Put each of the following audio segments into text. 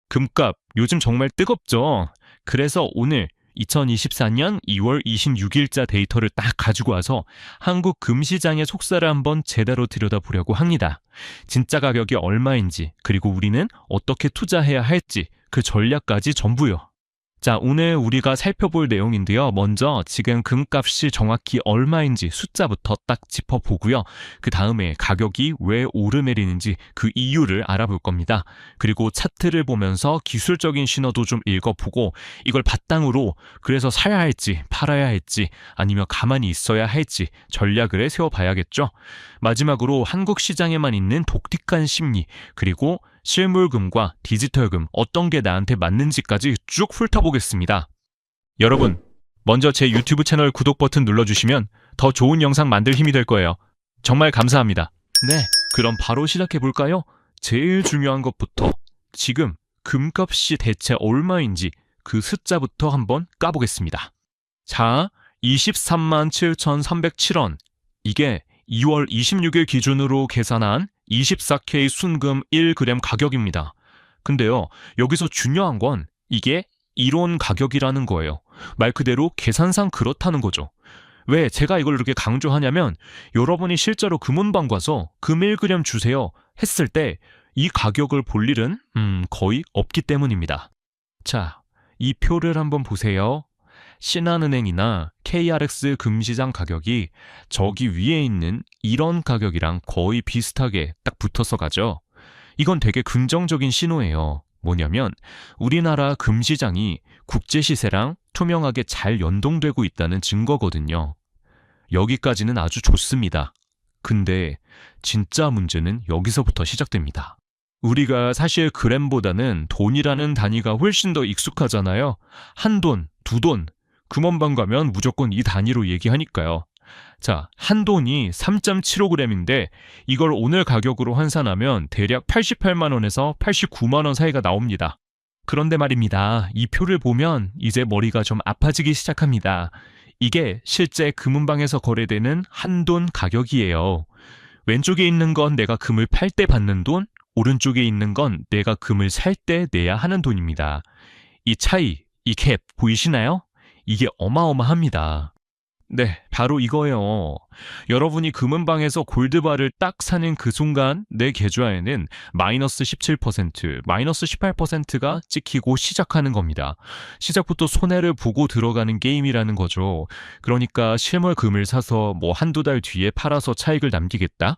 금값 요즘 정말 뜨겁죠? 그래서 오늘 2024년 2월 26일자 데이터를 딱 가지고 와서 한국 금시장의 속살을 한번 제대로 들여다보려고 합니다. 진짜 가격이 얼마인지, 그리고 우리는 어떻게 투자해야 할지, 그 전략까지 전부요. 자, 오늘 우리가 살펴볼 내용인데요. 먼저 지금 금값이 정확히 얼마인지 숫자부터 딱 짚어보고요. 그 다음에 가격이 왜 오르내리는지 그 이유를 알아볼 겁니다. 그리고 차트를 보면서 기술적인 신호도 좀 읽어보고 이걸 바탕으로 그래서 사야 할지 팔아야 할지 아니면 가만히 있어야 할지 전략을 세워봐야겠죠. 마지막으로 한국 시장에만 있는 독특한 심리, 그리고 실물금과 디지털금 어떤 게 나한테 맞는지까지 쭉 훑어보겠습니다. 여러분, 먼저 제 유튜브 채널 구독 버튼 눌러주시면 더 좋은 영상 만들 힘이 될 거예요. 정말 감사합니다. 네, 그럼 바로 시작해볼까요? 제일 중요한 것부터 지금 금값이 대체 얼마인지 그 숫자부터 한번 까보겠습니다. 자, 23만 7,307원. 이게 2월 26일 기준으로 계산한 24K 순금 1g 가격입니다. 근데요, 여기서 중요한 건 이게 이론 가격이라는 거예요. 말 그대로 계산상 그렇다는 거죠. 왜 제가 이걸 이렇게 강조하냐면 여러분이 실제로 금은방 가서 금 1g 주세요 했을 때 이 가격을 볼 일은 거의 없기 때문입니다. 자, 이 표를 한번 보세요. 신한은행이나 KRX 금시장 가격이 저기 위에 있는 이런 가격이랑 거의 비슷하게 딱 붙어서 가죠. 이건 되게 긍정적인 신호예요. 뭐냐면 우리나라 금시장이 국제 시세랑 투명하게 잘 연동되고 있다는 증거거든요. 여기까지는 아주 좋습니다. 근데 진짜 문제는 여기서부터 시작됩니다. 우리가 사실 그램보다는 돈이라는 단위가 훨씬 더 익숙하잖아요. 한 돈, 두 돈, 금원방 가면 무조건 이 단위로 얘기하니까요. 자, 한 돈이 3.75g인데 이걸 오늘 가격으로 환산하면 대략 88만 원에서 89만 원 사이가 나옵니다. 그런데 말입니다. 이 표를 보면 이제 머리가 좀 아파지기 시작합니다. 이게 실제 금은방에서 거래되는 한돈 가격이에요. 왼쪽에 있는 건 내가 금을 팔 때 받는 돈, 오른쪽에 있는 건 내가 금을 살 때 내야 하는 돈입니다. 이 차이, 이 갭 보이시나요? 이게 어마어마합니다. 네, 바로 이거예요. 여러분이 금은방에서 골드바를 딱 사는 그 순간 내 계좌에는 마이너스 17%, 마이너스 18%가 찍히고 시작하는 겁니다. 시작부터 손해를 보고 들어가는 게임이라는 거죠. 그러니까 실물 금을 사서 뭐 한두 달 뒤에 팔아서 차익을 남기겠다?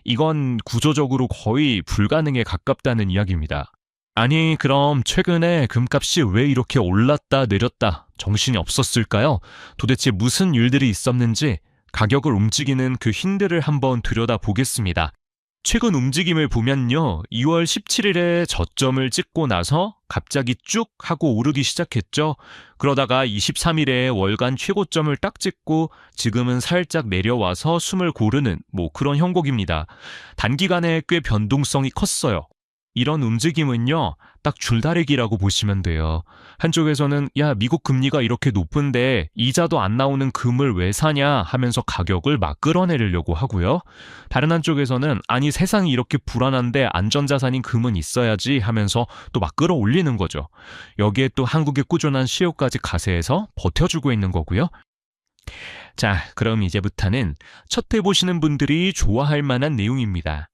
이건 구조적으로 거의 불가능에 가깝다는 이야기입니다. 아니, 그럼 최근에 금값이 왜 이렇게 올랐다 내렸다 정신이 없었을까요? 도대체 무슨 일들이 있었는지 가격을 움직이는 그 힌트를 한번 들여다보겠습니다. 최근 움직임을 보면요, 2월 17일에 저점을 찍고 나서 갑자기 쭉 하고 오르기 시작했죠. 그러다가 23일에 월간 최고점을 딱 찍고 지금은 살짝 내려와서 숨을 고르는 뭐 그런 형국입니다. 단기간에 꽤 변동성이 컸어요. 이런 움직임은요, 딱 줄다리기라고 보시면 돼요. 한쪽에서는 야, 미국 금리가 이렇게 높은데 이자도 안 나오는 금을 왜 사냐 하면서 가격을 막 끌어내리려고 하고요. 다른 한쪽에서는 아니, 세상이 이렇게 불안한데 안전자산인 금은 있어야지 하면서 또 막 끌어올리는 거죠. 여기에 또 한국의 꾸준한 수요까지 가세해서 버텨주고 있는 거고요. 자, 그럼 이제부터는 첫 해 보시는 분들이 좋아할 만한 내용입니다.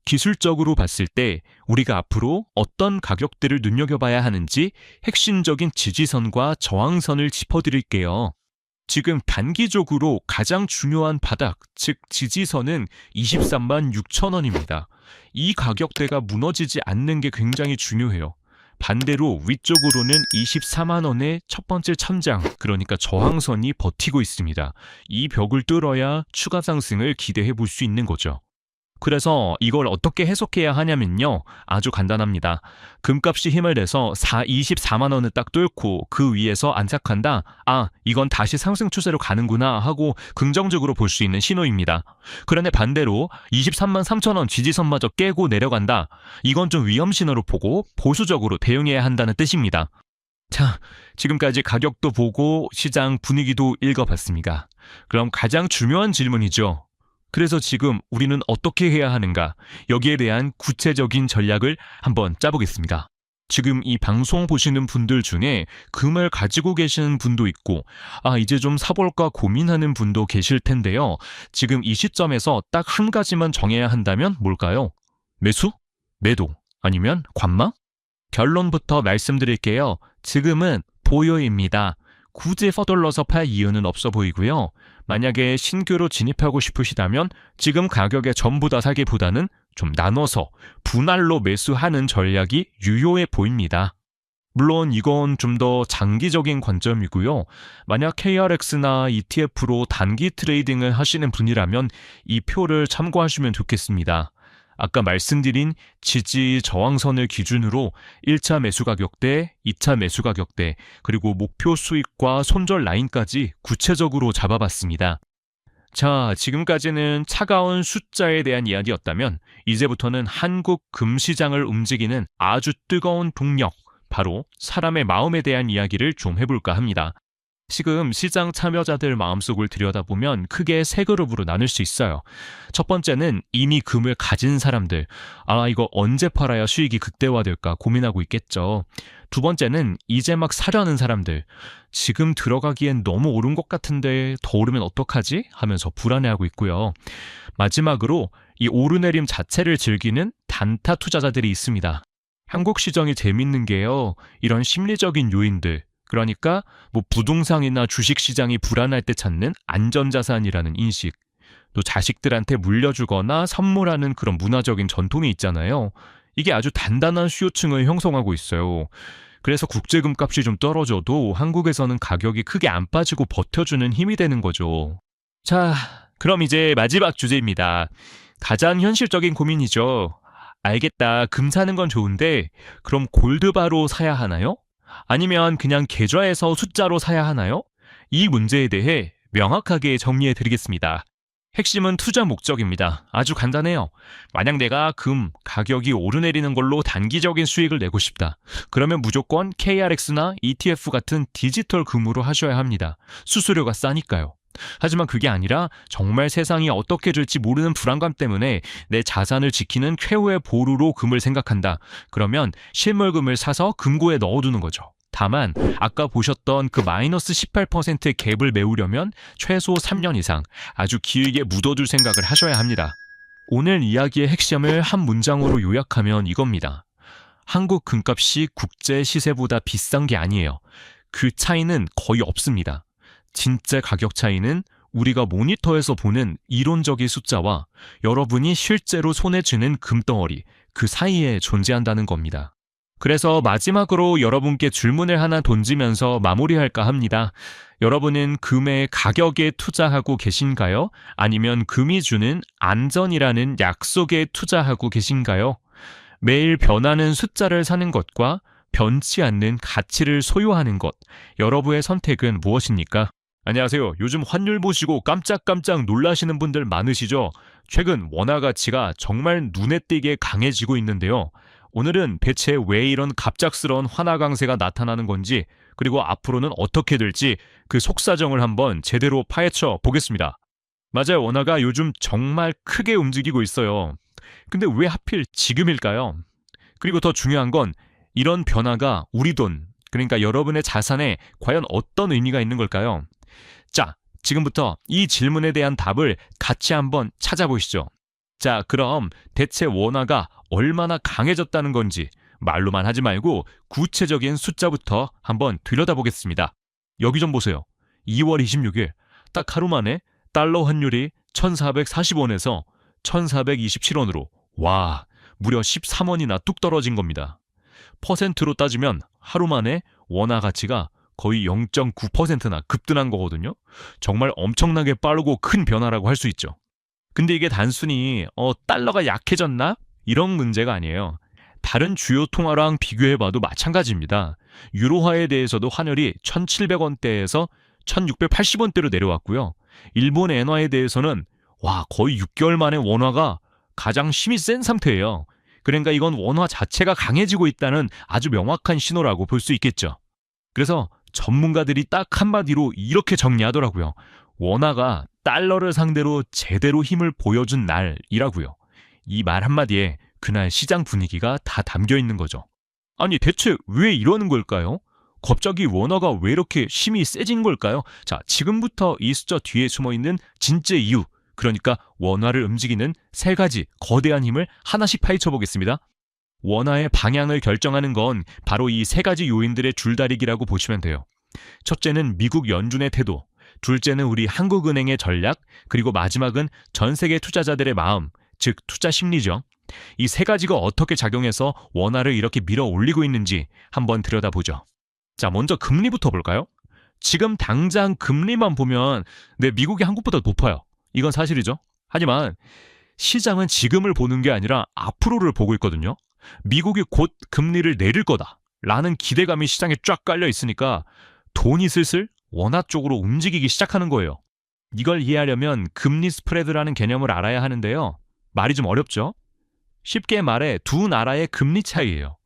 기술적으로 봤을 때 우리가 앞으로 어떤 가격대를 눈여겨봐야 하는지 핵심적인 지지선과 저항선을 짚어드릴게요. 지금 단기적으로 가장 중요한 바닥, 즉 지지선은 23만 6천 원입니다. 이 가격대가 무너지지 않는 게 굉장히 중요해요. 반대로 위쪽으로는 24만 원의 첫 번째 천장, 그러니까 저항선이 버티고 있습니다. 이 벽을 뚫어야 추가 상승을 기대해 볼 수 있는 거죠. 그래서 이걸 어떻게 해석해야 하냐면요, 아주 간단합니다. 금값이 힘을 내서 24만 원을 딱 뚫고 그 위에서 안착한다. 아, 이건 다시 상승 추세로 가는구나 하고 긍정적으로 볼 수 있는 신호입니다. 그런데 반대로 23만 3천 원 지지선마저 깨고 내려간다. 이건 좀 위험 신호로 보고 보수적으로 대응해야 한다는 뜻입니다. 자, 지금까지 가격도 보고 시장 분위기도 읽어봤습니다. 그럼 가장 중요한 질문이죠. 그래서 지금 우리는 어떻게 해야 하는가? 여기에 대한 구체적인 전략을 한번 짜보겠습니다. 지금 이 방송 보시는 분들 중에 금을 가지고 계시는 분도 있고, 이제 좀 사볼까 고민하는 분도 계실 텐데요. 지금 이 시점에서 딱 한 가지만 정해야 한다면 뭘까요? 매수? 매도? 아니면 관망? 결론부터 말씀드릴게요. 지금은 보유입니다. 굳이 서둘러서 팔 이유는 없어 보이고요. 만약에 신규로 진입하고 싶으시다면 지금 가격에 전부 다 사기보다는 좀 나눠서 분할로 매수하는 전략이 유효해 보입니다. 물론 이건 좀 더 장기적인 관점이고요. 만약 KRX나 ETF로 단기 트레이딩을 하시는 분이라면 이 표를 참고하시면 좋겠습니다. 아까 말씀드린 지지 저항선을 기준으로 1차 매수 가격대, 2차 매수 가격대, 그리고 목표 수익과 손절 라인까지 구체적으로 잡아봤습니다. 자, 지금까지는 차가운 숫자에 대한 이야기였다면 이제부터는 한국 금시장을 움직이는 아주 뜨거운 동력, 바로 사람의 마음에 대한 이야기를 좀 해볼까 합니다. 지금 시장 참여자들 마음속을 들여다보면 크게 세 그룹으로 나눌 수 있어요. 첫 번째는 이미 금을 가진 사람들. 이거 언제 팔아야 수익이 극대화될까 고민하고 있겠죠. 두 번째는 이제 막 사려는 사람들. 지금 들어가기엔 너무 오른 것 같은데 더 오르면 어떡하지? 하면서 불안해하고 있고요. 마지막으로 이 오르내림 자체를 즐기는 단타 투자자들이 있습니다. 한국 시장이 재밌는 게요. 이런 심리적인 요인들, 그러니까 부동산이나 주식시장이 불안할 때 찾는 안전자산이라는 인식, 또 자식들한테 물려주거나 선물하는 그런 문화적인 전통이 있잖아요. 이게 아주 단단한 수요층을 형성하고 있어요. 그래서 국제금값이 좀 떨어져도 한국에서는 가격이 크게 안 빠지고 버텨주는 힘이 되는 거죠. 자, 그럼 이제 마지막 주제입니다. 가장 현실적인 고민이죠. 알겠다, 금 사는 건 좋은데 그럼 골드바로 사야 하나요? 아니면 그냥 계좌에서 숫자로 사야 하나요? 이 문제에 대해 명확하게 정리해 드리겠습니다. 핵심은 투자 목적입니다. 아주 간단해요. 만약 내가 금 가격이 오르내리는 걸로 단기적인 수익을 내고 싶다. 그러면 무조건 KRX나 ETF 같은 디지털 금으로 하셔야 합니다. 수수료가 싸니까요. 하지만 그게 아니라 정말 세상이 어떻게 될지 모르는 불안감 때문에 내 자산을 지키는 최후의 보루로 금을 생각한다. 그러면 실물금을 사서 금고에 넣어두는 거죠. 다만 아까 보셨던 그 마이너스 18%의 갭을 메우려면 최소 3년 이상 아주 길게 묻어둘 생각을 하셔야 합니다. 오늘 이야기의 핵심을 한 문장으로 요약하면 이겁니다. 한국 금값이 국제 시세보다 비싼 게 아니에요. 그 차이는 거의 없습니다. 진짜 가격 차이는 우리가 모니터에서 보는 이론적인 숫자와 여러분이 실제로 손에 쥐는 금덩어리, 그 사이에 존재한다는 겁니다. 그래서 마지막으로 여러분께 질문을 하나 던지면서 마무리할까 합니다. 여러분은 금의 가격에 투자하고 계신가요? 아니면 금이 주는 안전이라는 약속에 투자하고 계신가요? 매일 변하는 숫자를 사는 것과 변치 않는 가치를 소유하는 것, 여러분의 선택은 무엇입니까? 안녕하세요. 요즘 환율 보시고 깜짝깜짝 놀라시는 분들 많으시죠? 최근 원화 가치가 정말 눈에 띄게 강해지고 있는데요. 오늘은 대체 왜 이런 갑작스러운 환화 강세가 나타나는 건지, 그리고 앞으로는 어떻게 될지 그 속사정을 한번 제대로 파헤쳐 보겠습니다. 맞아요. 원화가 요즘 정말 크게 움직이고 있어요. 근데 왜 하필 지금일까요? 그리고 더 중요한 건 이런 변화가 우리 돈, 그러니까 여러분의 자산에 과연 어떤 의미가 있는 걸까요? 자, 지금부터 이 질문에 대한 답을 같이 한번 찾아보시죠. 자, 그럼 대체 원화가 얼마나 강해졌다는 건지 말로만 하지 말고 구체적인 숫자부터 한번 들여다보겠습니다. 여기 좀 보세요. 2월 26일 딱 하루 만에 달러 환율이 1,440원에서 1,427원으로 와, 무려 13원이나 뚝 떨어진 겁니다. 퍼센트로 따지면 하루 만에 원화 가치가 거의 0.9%나 급등한 거거든요. 정말 엄청나게 빠르고 큰 변화라고 할 수 있죠. 근데 이게 단순히 달러가 약해졌나? 이런 문제가 아니에요. 다른 주요 통화랑 비교해봐도 마찬가지입니다. 유로화에 대해서도 환율이 1,700원대에서 1,680원대로 내려왔고요. 일본 엔화에 대해서는 거의 6개월 만에 원화가 가장 힘이 센 상태예요. 그러니까 이건 원화 자체가 강해지고 있다는 아주 명확한 신호라고 볼 수 있겠죠. 그래서 전문가들이 딱 한마디로 이렇게 정리하더라고요. 원화가 달러를 상대로 제대로 힘을 보여준 날이라고요. 이 말 한마디에 그날 시장 분위기가 다 담겨 있는 거죠. 아니 대체 왜 이러는 걸까요? 갑자기 원화가 왜 이렇게 힘이 세진 걸까요? 자, 지금부터 이 숫자 뒤에 숨어있는 진짜 이유, 그러니까 원화를 움직이는 세 가지 거대한 힘을 하나씩 파헤쳐 보겠습니다. 원화의 방향을 결정하는 건 바로 이 세 가지 요인들의 줄다리기라고 보시면 돼요. 첫째는 미국 연준의 태도, 둘째는 우리 한국은행의 전략, 그리고 마지막은 전 세계 투자자들의 마음, 즉 투자 심리죠. 이 세 가지가 어떻게 작용해서 원화를 이렇게 밀어 올리고 있는지 한번 들여다보죠. 자, 먼저 금리부터 볼까요? 지금 당장 금리만 보면 미국이 한국보다 높아요. 이건 사실이죠. 하지만 시장은 지금을 보는 게 아니라 앞으로를 보고 있거든요. 미국이 곧 금리를 내릴 거다라는 기대감이 시장에 쫙 깔려 있으니까 돈이 슬슬 원화 쪽으로 움직이기 시작하는 거예요. 이걸 이해하려면 금리 스프레드라는 개념을 알아야 하는데요. 말이 좀 어렵죠? 쉽게 말해 두 나라의 금리 차이예요.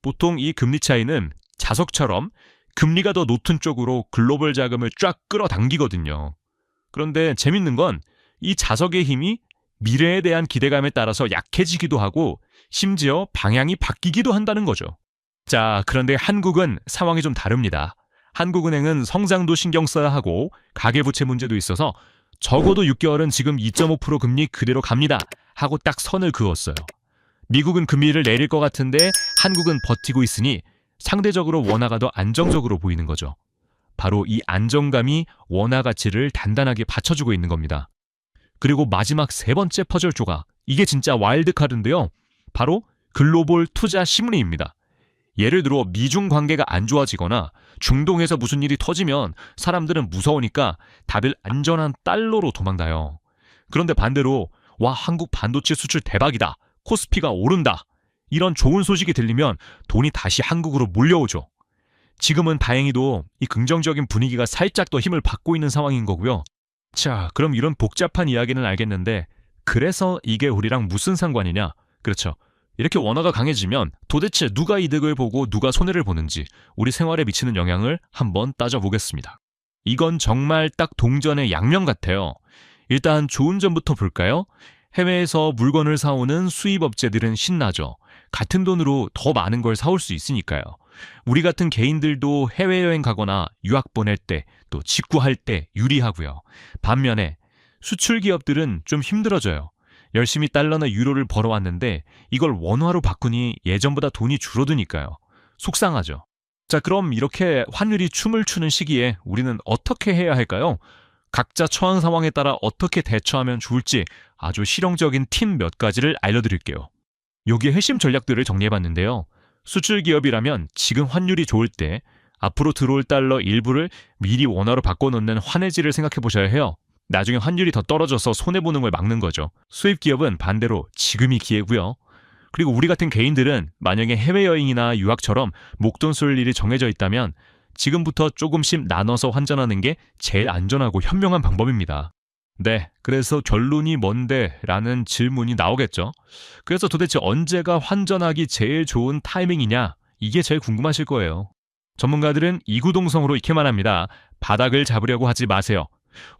보통 이 금리 차이는 자석처럼 금리가 더 높은 쪽으로 글로벌 자금을 쫙 끌어당기거든요. 그런데 재밌는 건 이 자석의 힘이 미래에 대한 기대감에 따라서 약해지기도 하고 심지어 방향이 바뀌기도 한다는 거죠. 자, 그런데 한국은 상황이 좀 다릅니다. 한국은행은 성장도 신경 써야 하고 가계부채 문제도 있어서 적어도 6개월은 지금 2.5% 금리 그대로 갑니다 하고 딱 선을 그었어요. 미국은 금리를 내릴 것 같은데 한국은 버티고 있으니 상대적으로 원화가 더 안정적으로 보이는 거죠. 바로 이 안정감이 원화 가치를 단단하게 받쳐주고 있는 겁니다. 그리고 마지막 세 번째 퍼즐 조각, 이게 진짜 와일드 카드인데요. 바로 글로벌 투자 심리입니다. 예를 들어 미중 관계가 안 좋아지거나 중동에서 무슨 일이 터지면 사람들은 무서우니까 다들 안전한 달러로 도망가요. 그런데 반대로 와, 한국 반도체 수출 대박이다, 코스피가 오른다, 이런 좋은 소식이 들리면 돈이 다시 한국으로 몰려오죠. 지금은 다행히도 이 긍정적인 분위기가 살짝 더 힘을 받고 있는 상황인 거고요. 자, 그럼 이런 복잡한 이야기는 알겠는데 그래서 이게 우리랑 무슨 상관이냐? 그렇죠. 이렇게 원화가 강해지면 도대체 누가 이득을 보고 누가 손해를 보는지 우리 생활에 미치는 영향을 한번 따져보겠습니다. 이건 정말 딱 동전의 양면 같아요. 일단 좋은 점부터 볼까요? 해외에서 물건을 사오는 수입업체들은 신나죠. 같은 돈으로 더 많은 걸 사올 수 있으니까요. 우리 같은 개인들도 해외여행 가거나 유학 보낼 때, 또 직구할 때 유리하고요. 반면에 수출 기업들은 좀 힘들어져요. 열심히 달러나 유로를 벌어왔는데 이걸 원화로 바꾸니 예전보다 돈이 줄어드니까요. 속상하죠. 자, 그럼 이렇게 환율이 춤을 추는 시기에 우리는 어떻게 해야 할까요? 각자 처한 상황에 따라 어떻게 대처하면 좋을지 아주 실용적인 팁 몇 가지를 알려드릴게요. 여기에 핵심 전략들을 정리해봤는데요. 수출 기업이라면 지금 환율이 좋을 때 앞으로 들어올 달러 일부를 미리 원화로 바꿔놓는 환해지를 생각해 보셔야 해요. 나중에 환율이 더 떨어져서 손해보는 걸 막는 거죠. 수입 기업은 반대로 지금이 기회고요. 그리고 우리 같은 개인들은 만약에 해외여행이나 유학처럼 목돈 쏠 일이 정해져 있다면 지금부터 조금씩 나눠서 환전하는 게 제일 안전하고 현명한 방법입니다. 네, 그래서 결론이 뭔데? 라는 질문이 나오겠죠. 그래서 도대체 언제가 환전하기 제일 좋은 타이밍이냐? 이게 제일 궁금하실 거예요. 전문가들은 이구동성으로 이렇게만 합니다. 바닥을 잡으려고 하지 마세요.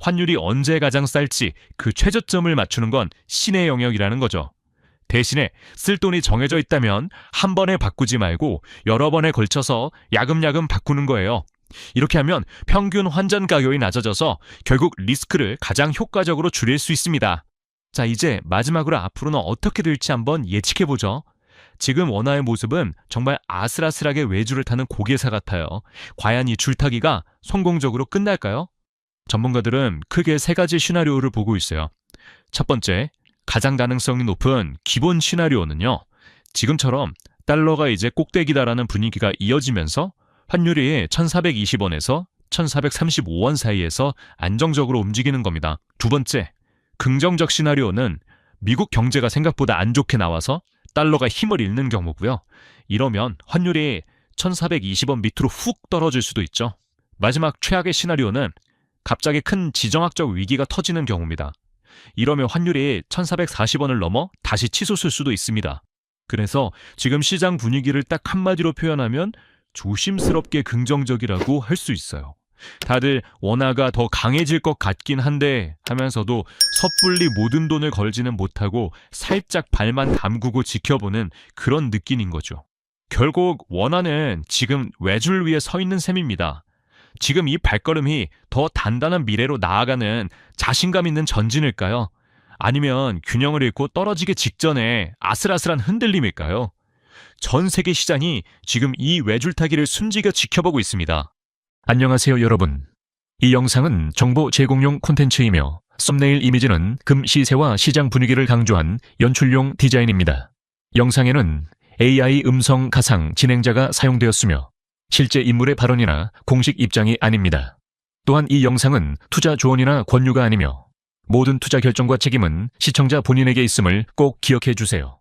환율이 언제 가장 쌀지 그 최저점을 맞추는 건 신의 영역이라는 거죠. 대신에 쓸 돈이 정해져 있다면 한 번에 바꾸지 말고 여러 번에 걸쳐서 야금야금 바꾸는 거예요. 이렇게 하면 평균 환전 가격이 낮아져서 결국 리스크를 가장 효과적으로 줄일 수 있습니다. 자, 이제 마지막으로 앞으로는 어떻게 될지 한번 예측해보죠. 지금 원화의 모습은 정말 아슬아슬하게 외주를 타는 고개사 같아요. 과연 이 줄타기가 성공적으로 끝날까요? 전문가들은 크게 세 가지 시나리오를 보고 있어요. 첫 번째, 가장 가능성이 높은 기본 시나리오는요. 지금처럼 달러가 이제 꼭대기다라는 분위기가 이어지면서 환율이 1420원에서 1435원 사이에서 안정적으로 움직이는 겁니다. 두 번째, 긍정적 시나리오는 미국 경제가 생각보다 안 좋게 나와서 달러가 힘을 잃는 경우고요. 이러면 환율이 1420원 밑으로 훅 떨어질 수도 있죠. 마지막 최악의 시나리오는 갑자기 큰 지정학적 위기가 터지는 경우입니다. 이러면 환율이 1440원을 넘어 다시 치솟을 수도 있습니다. 그래서 지금 시장 분위기를 딱 한마디로 표현하면 조심스럽게 긍정적이라고 할 수 있어요. 다들 원화가 더 강해질 것 같긴 한데 하면서도 섣불리 모든 돈을 걸지는 못하고 살짝 발만 담그고 지켜보는 그런 느낌인 거죠. 결국 원화는 지금 외줄 위에 서 있는 셈입니다. 지금 이 발걸음이 더 단단한 미래로 나아가는 자신감 있는 전진일까요? 아니면 균형을 잃고 떨어지기 직전에 아슬아슬한 흔들림일까요? 전 세계 시장이 지금 이 외줄타기를 숨지겨 지켜보고 있습니다. 안녕하세요, 여러분. 이 영상은 정보 제공용 콘텐츠이며 썸네일 이미지는 금 시세와 시장 분위기를 강조한 연출용 디자인입니다. 영상에는 AI 음성 가상 진행자가 사용되었으며 실제 인물의 발언이나 공식 입장이 아닙니다. 또한 이 영상은 투자 조언이나 권유가 아니며 모든 투자 결정과 책임은 시청자 본인에게 있음을 꼭 기억해 주세요.